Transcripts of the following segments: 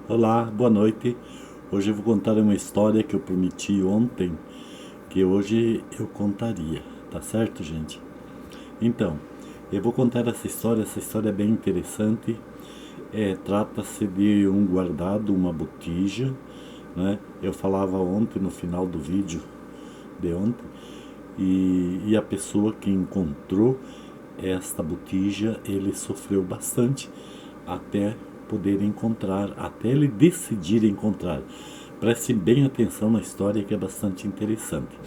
Olá, boa noite. Hoje eu vou contar uma história que eu prometi ontem, que hoje eu contaria, tá certo, gente? Então, eu vou contar essa história é bem interessante. Trata-se de um guardado, uma botija, né? Eu falava ontem no final do vídeo de ontem, e a pessoa que encontrou esta botija, ele sofreu bastante até poder encontrar, até ele decidir encontrar. Preste bem atenção na história que é bastante interessante.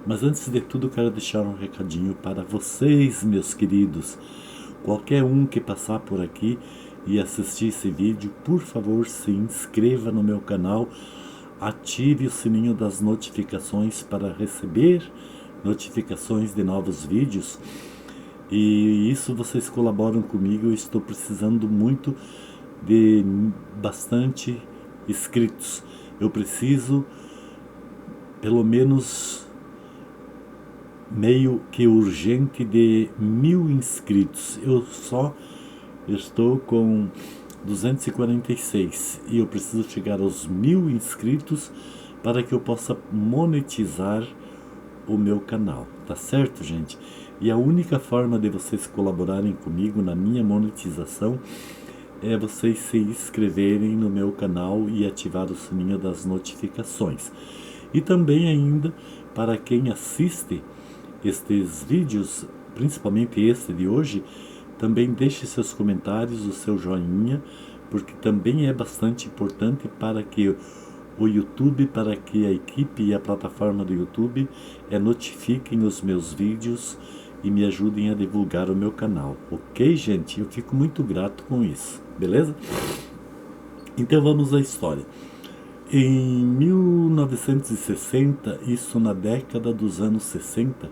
Mas antes de tudo, quero deixar um recadinho para vocês, meus queridos. Qualquer um que passar por aqui e assistir esse vídeo, por favor, se inscreva no meu canal, ative o sininho das notificações para receber notificações de novos vídeos. E isso vocês colaboram comigo. Eu estou precisando muito de bastante inscritos. Eu preciso pelo menos meio que urgente de 1000 inscritos. Eu só estou com 246 e eu preciso chegar aos 1000 inscritos para que eu possa monetizar o meu canal, tá certo, gente? E a única forma de vocês colaborarem comigo na minha monetização é vocês se inscreverem no meu canal e ativar o sininho das notificações. E também ainda, para quem assiste estes vídeos, principalmente este de hoje, também deixe seus comentários, o seu joinha, porque também é bastante importante para que o YouTube, para que a equipe e a plataforma do YouTube notifiquem os meus vídeos e me ajudem a divulgar o meu canal. Ok, gente? Eu fico muito grato com isso, beleza? Então vamos à história. Em 1960, isso na década dos anos 60,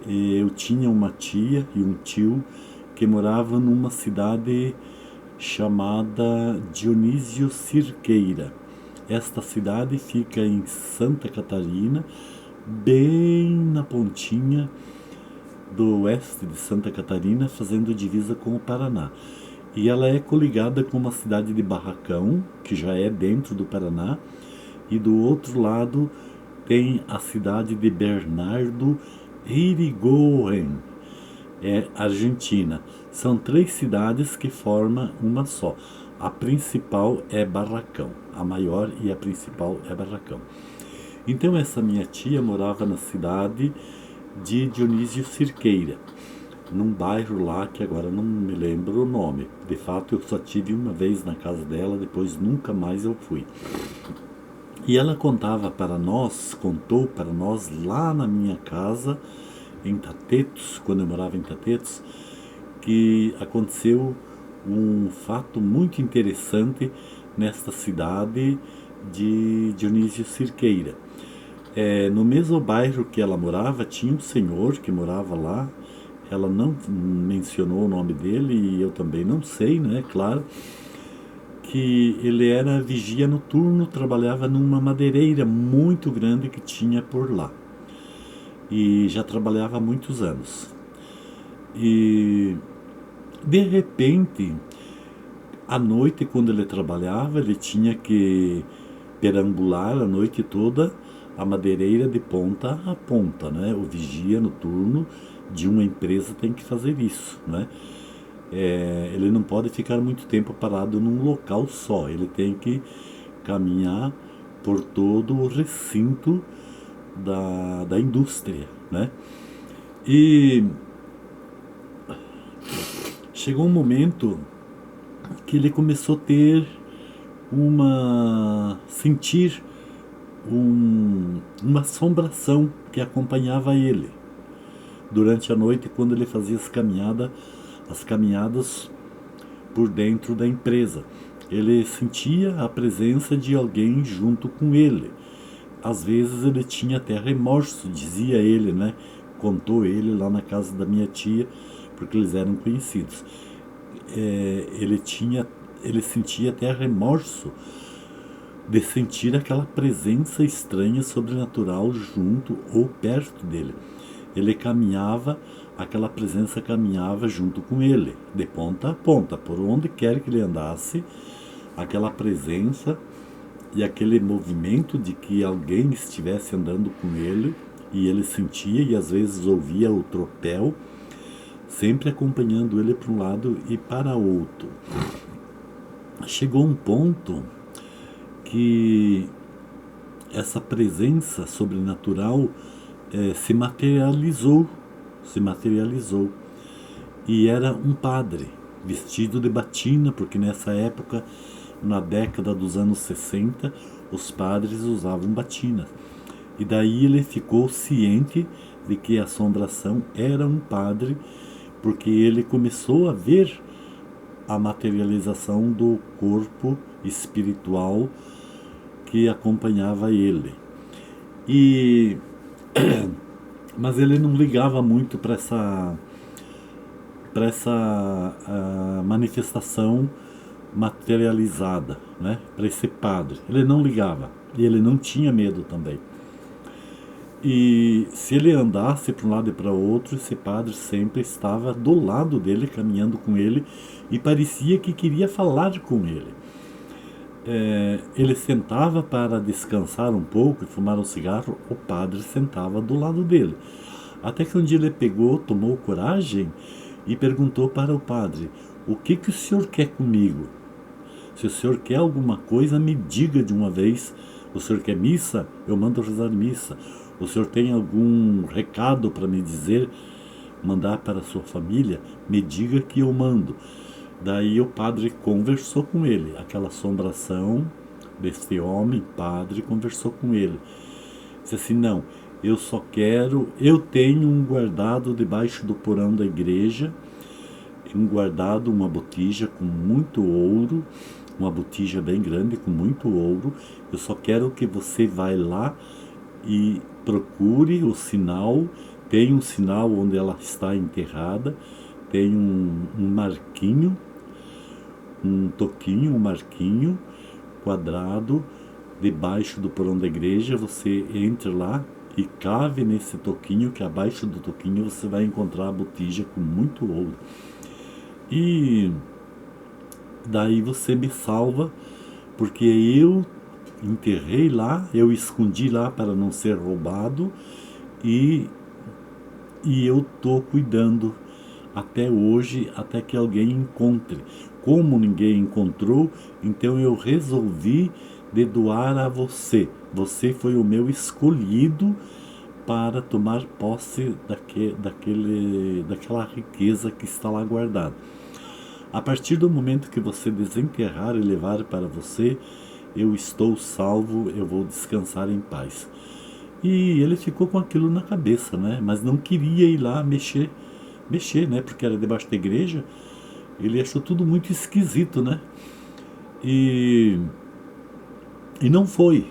eu tinha uma tia e um tio que moravam numa cidade chamada Dionísio Cirqueira. Esta cidade fica em Santa Catarina, bem na pontinha do oeste de Santa Catarina, fazendo divisa com o Paraná. E ela é coligada com uma cidade de Barracão, que já é dentro do Paraná, e do outro lado tem a cidade de Bernardo Irigoyen, Argentina. São 3 cidades que formam uma só. A principal é Barracão, a maior e a principal é Barracão. Então essa minha tia morava na cidade de Dionísio Cirqueira, num bairro lá que agora não me lembro o nome. De fato, eu só tive uma vez na casa dela, depois nunca mais eu fui. E ela contou para nós lá na minha casa, em Tatetos, quando eu morava em Tatetos, que aconteceu um fato muito interessante nesta cidade de Dionísio Cirqueira. No mesmo bairro que ela morava, tinha um senhor que morava lá. Ela não mencionou o nome dele e eu também não sei, né? Claro, que ele era vigia noturno, trabalhava numa madeireira muito grande que tinha por lá. E já trabalhava há muitos anos. E de repente, à noite, quando ele trabalhava, ele tinha que perambular a noite toda a madeireira de ponta a ponta, né? O vigia noturno de uma empresa tem que fazer isso, né? Ele não pode ficar muito tempo parado num local só, ele tem que caminhar por todo o recinto da indústria, né? E chegou um momento que ele começou a ter sentir uma assombração que acompanhava ele durante a noite quando ele fazia as caminhadas por dentro da empresa. Ele sentia a presença de alguém junto com ele. Às vezes ele tinha até remorso, dizia ele, né? Contou ele lá na casa da minha tia, porque eles eram conhecidos. Ele sentia até remorso de sentir aquela presença estranha, sobrenatural, junto ou perto dele. Ele caminhava, aquela presença caminhava junto com ele, de ponta a ponta, por onde quer que ele andasse, aquela presença e aquele movimento de que alguém estivesse andando com ele, e ele sentia e às vezes ouvia o tropel, sempre acompanhando ele para um lado e para outro. Chegou um ponto que essa presença sobrenatural se materializou, e era um padre vestido de batina, porque nessa época, na década dos anos 60, os padres usavam batina. E daí ele ficou ciente de que a assombração era um padre, porque ele começou a ver a materialização do corpo espiritual que acompanhava ele. Mas ele não ligava muito para essa manifestação materializada, né? Para esse padre. Ele não ligava e ele não tinha medo também. E se ele andasse para um lado e para o outro, esse padre sempre estava do lado dele, caminhando com ele, e parecia que queria falar com ele. Ele sentava para descansar um pouco e fumar um cigarro, o padre sentava do lado dele. Até que um dia ele tomou coragem e perguntou para o padre: o que o senhor quer comigo? Se o senhor quer alguma coisa, me diga de uma vez. O senhor quer missa? Eu mando rezar missa. O senhor tem algum recado para me dizer, mandar para a sua família? Me diga que eu mando. Daí o padre conversou com ele. Aquela assombração desse homem, padre, conversou com ele. Disse assim: não, eu tenho um guardado debaixo do porão da igreja, uma botija com muito ouro, uma botija bem grande com muito ouro. Eu só quero que você vá lá e procure o sinal. Tem um sinal onde ela está enterrada, tem um marquinho, um marquinho quadrado debaixo do porão da igreja. Você entra lá e cave nesse toquinho, que abaixo do toquinho você vai encontrar a botija com muito ouro. E daí você me salva, porque eu enterrei lá, eu escondi lá para não ser roubado, e eu estou cuidando até hoje, até que alguém encontre. Como ninguém encontrou, então eu resolvi de doar a você. Você foi o meu escolhido para tomar posse daquela riqueza que está lá guardada. A partir do momento que você desenterrar e levar para você, eu estou salvo, eu vou descansar em paz. E ele ficou com aquilo na cabeça, né? Mas não queria ir lá mexer, né? Porque era debaixo da igreja. Ele achou tudo muito esquisito, né? E não foi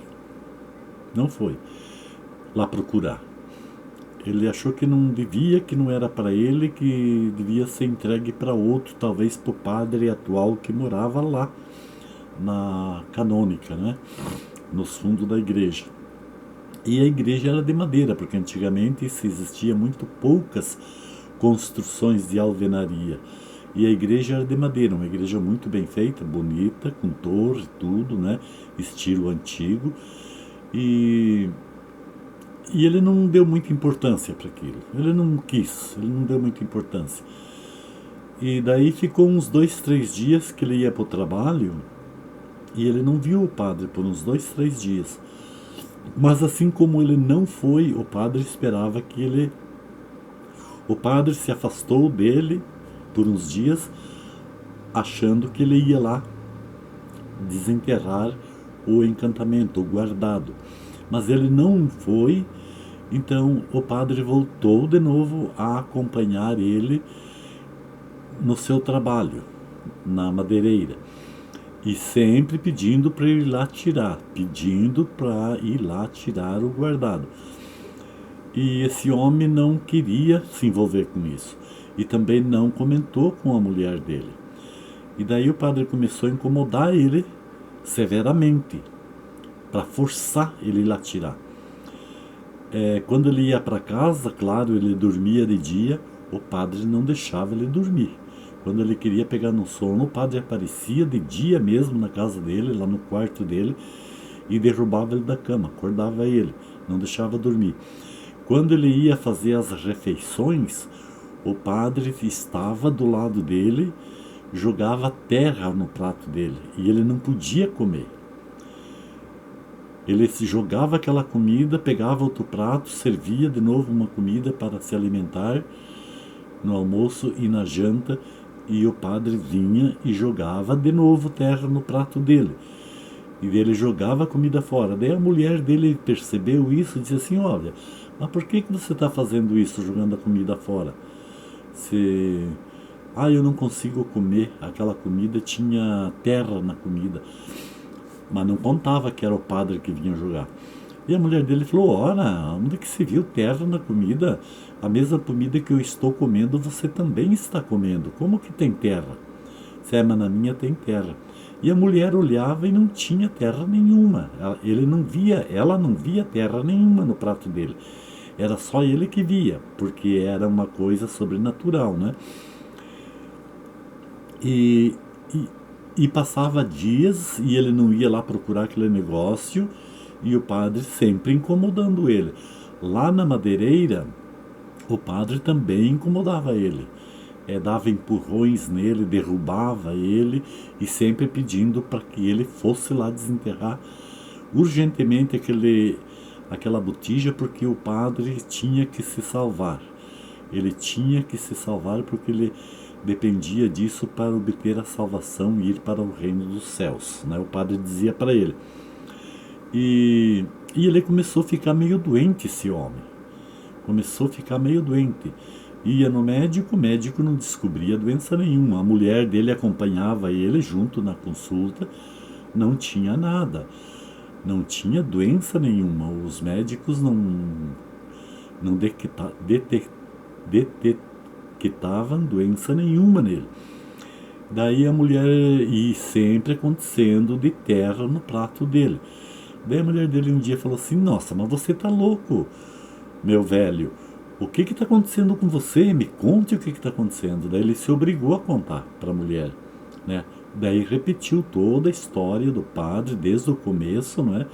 lá procurar. Ele achou que não devia, que não era para ele, que devia ser entregue para outro, talvez para o padre atual que morava lá na canônica, né? Nos fundos da igreja. E a igreja era de madeira, porque antigamente existia muito poucas construções de alvenaria. E a igreja era de madeira, uma igreja muito bem feita, bonita, com torre, tudo, né? Estilo antigo. E ele não deu muita importância para aquilo. Ele não deu muita importância. E daí ficou uns 2, 3 dias que ele ia para o trabalho e ele não viu o padre por uns 2, 3 dias. Mas assim como ele não foi, o padre esperava que o padre se afastou dele por uns dias, achando que ele ia lá desenterrar o encantamento, o guardado. Mas ele não foi, então o padre voltou de novo a acompanhar ele no seu trabalho, na madeireira. E sempre pedindo para ir lá tirar, o guardado. E esse homem não queria se envolver com isso. E também não comentou com a mulher dele. E daí o padre começou a incomodar ele severamente, para forçar ele lá tirar. Quando ele ia para casa, claro, ele dormia de dia, o padre não deixava ele dormir, Quando ele queria pegar no sono, o padre aparecia de dia mesmo na casa dele, lá no quarto dele, e derrubava ele da cama, acordava ele, não deixava dormir. Quando ele ia fazer as refeições, o padre estava do lado dele, jogava terra no prato dele e ele não podia comer. Ele se jogava aquela comida, pegava outro prato, servia de novo uma comida para se alimentar no almoço e na janta, e o padre vinha e jogava de novo terra no prato dele. E ele jogava a comida fora. Daí a mulher dele percebeu isso e disse assim: olha, mas por que você está fazendo isso, jogando a comida fora? Eu não consigo comer. Aquela comida tinha terra na comida. Mas não contava que era o padre que vinha jogar. E a mulher dele falou: ora, onde que se viu terra na comida? A mesma comida que eu estou comendo, você também está comendo. Como que tem terra? Mas na minha tem terra. E a mulher olhava e não tinha terra nenhuma. Ela não via terra nenhuma no prato dele. Era só ele que via, porque era uma coisa sobrenatural, né? E passava dias e ele não ia lá procurar aquele negócio, e o padre sempre incomodando ele. Lá na madeireira, o padre também incomodava ele. Dava empurrões nele, derrubava ele e sempre pedindo para que ele fosse lá desenterrar urgentemente aquela botija, porque o padre tinha que se salvar. Ele tinha que se salvar porque ele dependia disso para obter a salvação e ir para o reino dos céus, né? O padre dizia para ele. E ele começou a ficar meio doente, esse homem. Começou a ficar meio doente. Ia no médico, o médico não descobria doença nenhuma. A mulher dele acompanhava ele junto na consulta, não tinha nada. Não tinha doença nenhuma. Os médicos não detectavam doença nenhuma nele. Daí a mulher, e sempre acontecendo de terra no prato dele. Daí a mulher dele um dia falou assim: nossa, mas você tá louco, meu velho. O que está acontecendo com você? Me conte o que está acontecendo. Daí ele se obrigou a contar para a mulher, né? Daí repetiu toda a história do padre desde o começo, não é?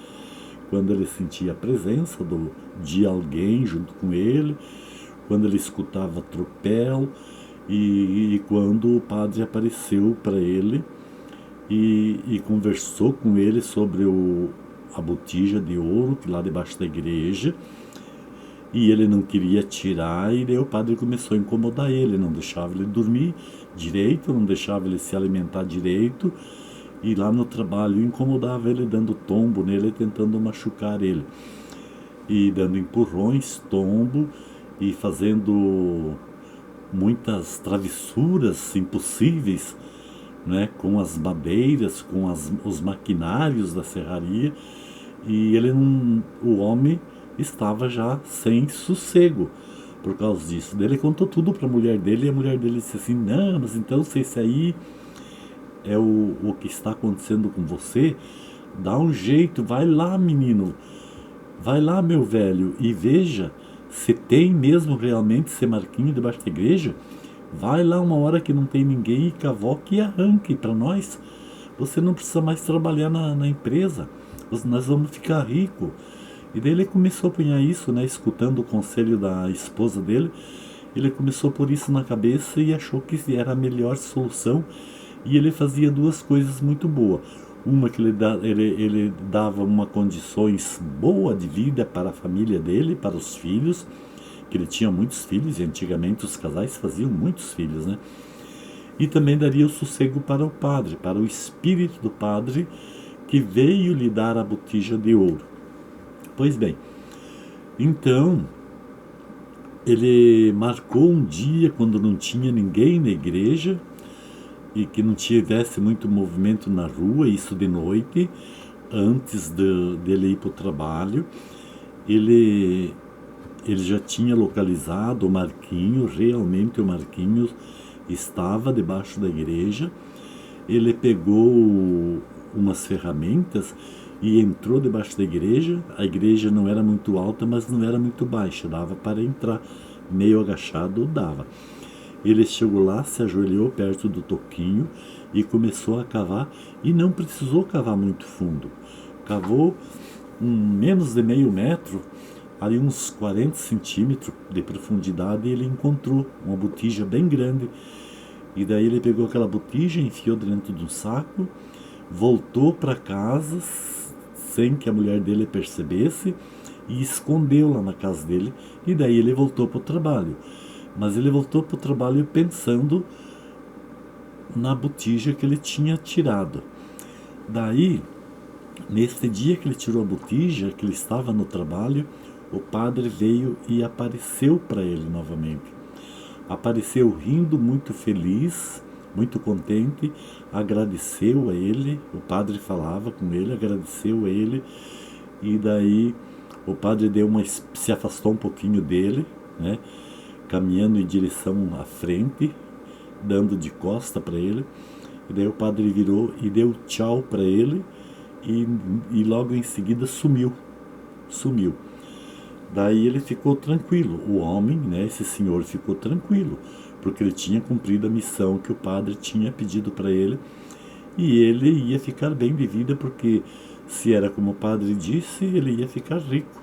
Quando ele sentia a presença de alguém junto com ele, quando ele escutava tropel e quando o padre apareceu para ele e conversou com ele sobre a botija de ouro que lá debaixo da igreja. E ele não queria tirar, e daí o padre começou a incomodar ele, não deixava ele dormir direito, não deixava ele se alimentar direito, e lá no trabalho incomodava ele, dando tombo nele, tentando machucar ele, e dando empurrões, tombo, e fazendo muitas travessuras impossíveis, né, com as madeiras, com os maquinários da serraria, e o homem estava já sem sossego por causa disso. Daí ele contou tudo para a mulher dele, e a mulher dele disse assim: não, mas então se esse aí é o que está acontecendo com você, dá um jeito, vai lá, menino, vai lá, meu velho, e veja se tem mesmo realmente esse marquinho debaixo da igreja. Vai lá uma hora que não tem ninguém e cavoque e arranque para nós. Você não precisa mais trabalhar na empresa, nós vamos ficar ricos. E daí ele começou a apanhar isso, né, escutando o conselho da esposa dele. Ele começou a pôr isso na cabeça e achou que era a melhor solução. E ele fazia duas coisas muito boas. Uma, que ele dava uma condições boa de vida para a família dele, para os filhos, que ele tinha muitos filhos, e antigamente os casais faziam muitos filhos, né? E também daria o sossego para o padre, para o espírito do padre, que veio lhe dar a botija de ouro. Pois bem, então ele marcou um dia quando não tinha ninguém na igreja e que não tivesse muito movimento na rua, isso de noite, antes dele ir para o trabalho. Ele já tinha localizado o Marquinhos, realmente o Marquinhos estava debaixo da igreja. Ele pegou umas ferramentas e entrou debaixo da igreja. A igreja não era muito alta, mas não era muito baixa, dava para entrar, meio agachado dava. Ele chegou lá, se ajoelhou perto do toquinho e começou a cavar, e não precisou cavar muito fundo. Cavou menos de meio metro, ali uns 40 centímetros de profundidade, e ele encontrou uma botija bem grande. E daí ele pegou aquela botija, enfiou dentro de um saco, voltou para casa sem que a mulher dele percebesse e escondeu lá na casa dele. E daí ele voltou para o trabalho. Mas ele voltou para o trabalho pensando na botija que ele tinha tirado. Daí, nesse dia que ele tirou a botija, que ele estava no trabalho, o padre veio e apareceu para ele novamente. Apareceu rindo, muito feliz, muito contente, agradeceu a ele, o padre falava com ele, agradeceu a ele, e daí o padre se afastou um pouquinho dele, né, caminhando em direção à frente, dando de costa para ele, e daí o padre virou e deu tchau para ele, e logo em seguida sumiu. Daí ele ficou tranquilo, o homem, né, esse senhor ficou tranquilo, porque ele tinha cumprido a missão que o padre tinha pedido para ele, e ele ia ficar bem de vida, porque se era como o padre disse, ele ia ficar rico.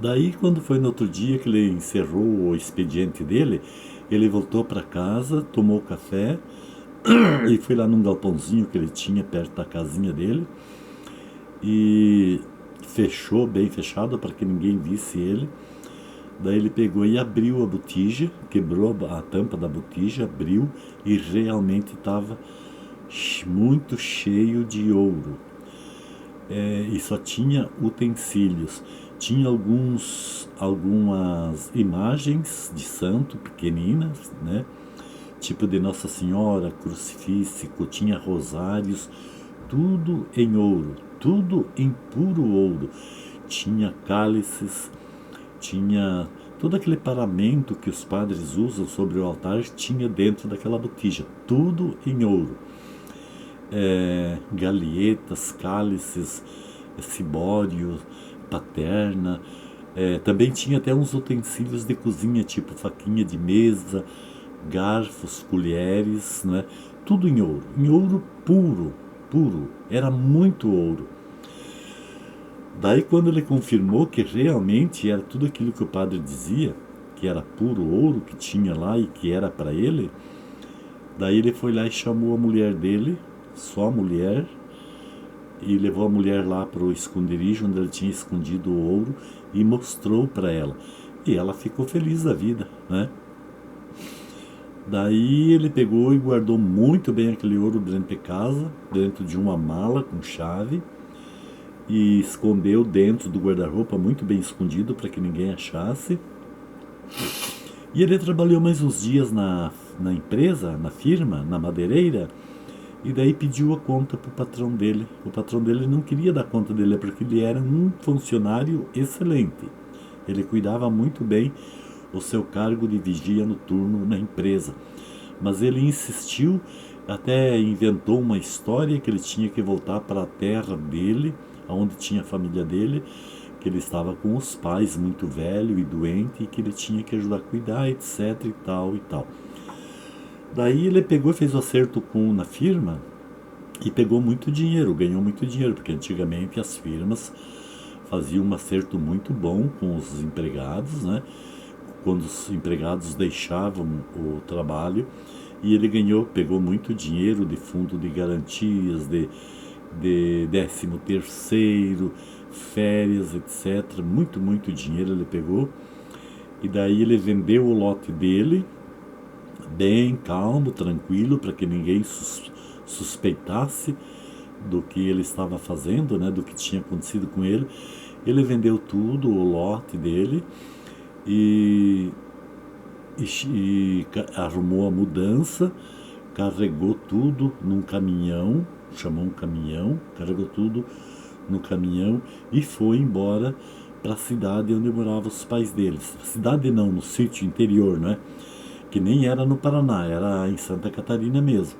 Daí, quando foi no outro dia que ele encerrou o expediente dele, ele voltou para casa, tomou café e foi lá num galpãozinho que ele tinha perto da casinha dele, e fechou bem fechado para que ninguém visse ele. Daí ele pegou e abriu a botija, quebrou a tampa da botija, abriu, e realmente estava muito cheio de ouro. E só tinha utensílios. Tinha algumas imagens de santo pequeninas, né? Tipo de Nossa Senhora, crucifixo, tinha rosários, tudo em ouro, tudo em puro ouro. Tinha cálices, tinha todo aquele paramento que os padres usam sobre o altar, tinha dentro daquela botija, tudo em ouro. Galietas, cálices, cibório, paterna, também tinha até uns utensílios de cozinha, tipo faquinha de mesa, garfos, colheres, né? Tudo em ouro puro, era muito ouro. Daí, quando ele confirmou que realmente era tudo aquilo que o padre dizia, que era puro ouro que tinha lá e que era para ele, daí ele foi lá e chamou a mulher dele, só a mulher, e levou a mulher lá para o esconderijo onde ele tinha escondido o ouro e mostrou para ela. E ela ficou feliz da vida, né? Daí ele pegou e guardou muito bem aquele ouro dentro de casa, dentro de uma mala com chave, e escondeu dentro do guarda-roupa, muito bem escondido para que ninguém achasse. E ele trabalhou mais uns dias na empresa, na firma, na madeireira, e daí pediu a conta para o patrão dele. O patrão dele não queria dar conta dele, porque ele era um funcionário excelente. Ele cuidava muito bem o seu cargo de vigia noturno na empresa. Mas ele insistiu, até inventou uma história que ele tinha que voltar para a terra dele, onde tinha a família dele, que ele estava com os pais muito velho e doente, e que ele tinha que ajudar a cuidar, etc e tal e tal. Daí ele pegou e fez o acerto na firma e pegou muito dinheiro, ganhou muito dinheiro, porque antigamente as firmas faziam um acerto muito bom com os empregados, né? Quando os empregados deixavam o trabalho, e ele pegou muito dinheiro de fundo de garantias, de 13º, férias, etc. Muito dinheiro ele pegou. E daí ele vendeu o lote dele, bem calmo, tranquilo, para que ninguém suspeitasse do que ele estava fazendo, né, do que tinha acontecido com ele. Ele vendeu tudo, o lote dele, e arrumou a mudança, carregou tudo num caminhão, chamou um caminhão, carregou tudo no caminhão e foi embora para a cidade onde moravam os pais deles. Cidade não, no sítio interior, né? Que nem era no Paraná, era em Santa Catarina mesmo,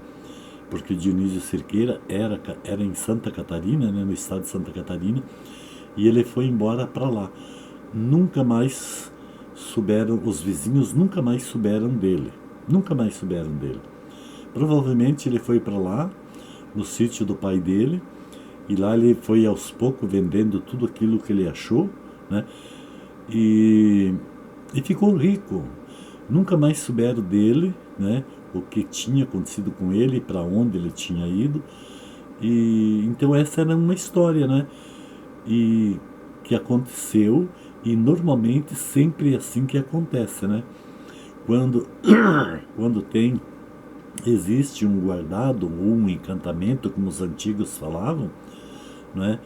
porque Dionísio Cerqueira era em Santa Catarina, né, no estado de Santa Catarina, e ele foi embora para lá. Nunca mais os vizinhos nunca mais souberam dele. Nunca mais souberam dele. Provavelmente ele foi para lá, no sítio do pai dele, e lá ele foi aos poucos vendendo tudo aquilo que ele achou, né? E ficou rico. Nunca mais souberam dele, né? O que tinha acontecido com ele, para onde ele tinha ido. E então essa era uma história, né? E que aconteceu, e normalmente sempre é assim que acontece, né? Quando existe um guardado ou um encantamento, como os antigos falavam, né?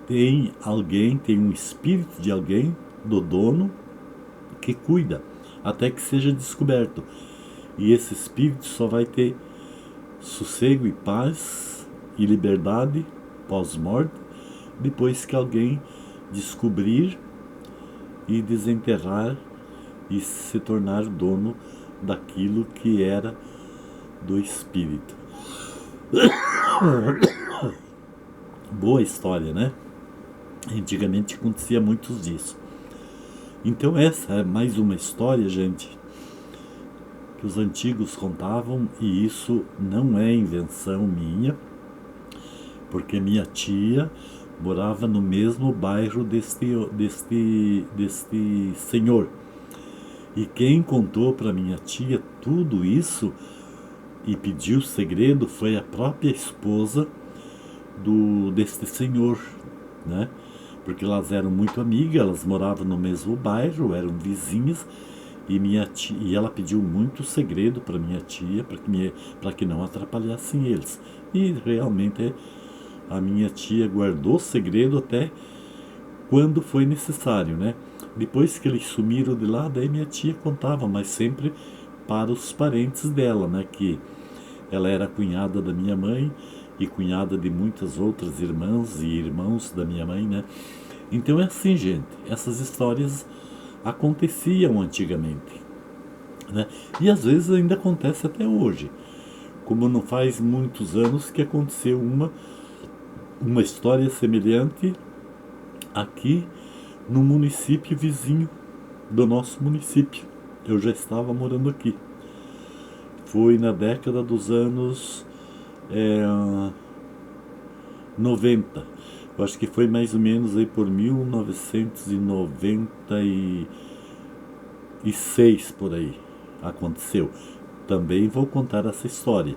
Tem um espírito de alguém, do dono, que cuida até que seja descoberto. E esse espírito só vai ter sossego e paz e liberdade pós-morte depois que alguém descobrir e desenterrar e se tornar dono daquilo que era do espírito. Boa história, né? Antigamente acontecia muito disso. Então essa é mais uma história, gente, que os antigos contavam, e isso não é invenção minha, porque minha tia morava no mesmo bairro deste senhor. E quem contou para minha tia tudo isso e pediu segredo foi a própria esposa deste senhor, né? Porque elas eram muito amigas, elas moravam no mesmo bairro, eram vizinhas, e ela pediu muito segredo para minha tia, para que não atrapalhassem eles. E realmente a minha tia guardou o segredo até quando foi necessário, né? Depois que eles sumiram de lá, daí minha tia contava, mas sempre para os parentes dela, né? Que ela era cunhada da minha mãe e cunhada de muitas outras irmãs e irmãos da minha mãe, né? Então é assim, gente, essas histórias aconteciam antigamente, né? E às vezes ainda acontece até hoje, como não faz muitos anos que aconteceu uma história semelhante aqui no município vizinho do nosso município. Eu já estava morando aqui. Foi na década dos anos 90. Eu acho que foi mais ou menos aí por 1996 por aí. Aconteceu. Também vou contar essa história.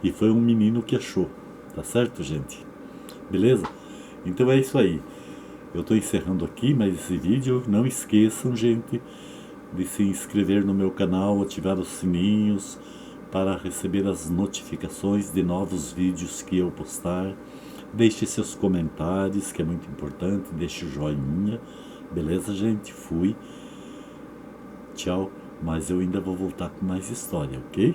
E foi um menino que achou. Tá certo, gente? Beleza? Então é isso aí. Eu estou encerrando aqui mais esse vídeo. Não esqueçam, gente, de se inscrever no meu canal, ativar os sininhos para receber as notificações de novos vídeos que eu postar. Deixe seus comentários, que é muito importante. Deixe o joinha. Beleza, gente? Fui. Tchau. Mas eu ainda vou voltar com mais história, ok?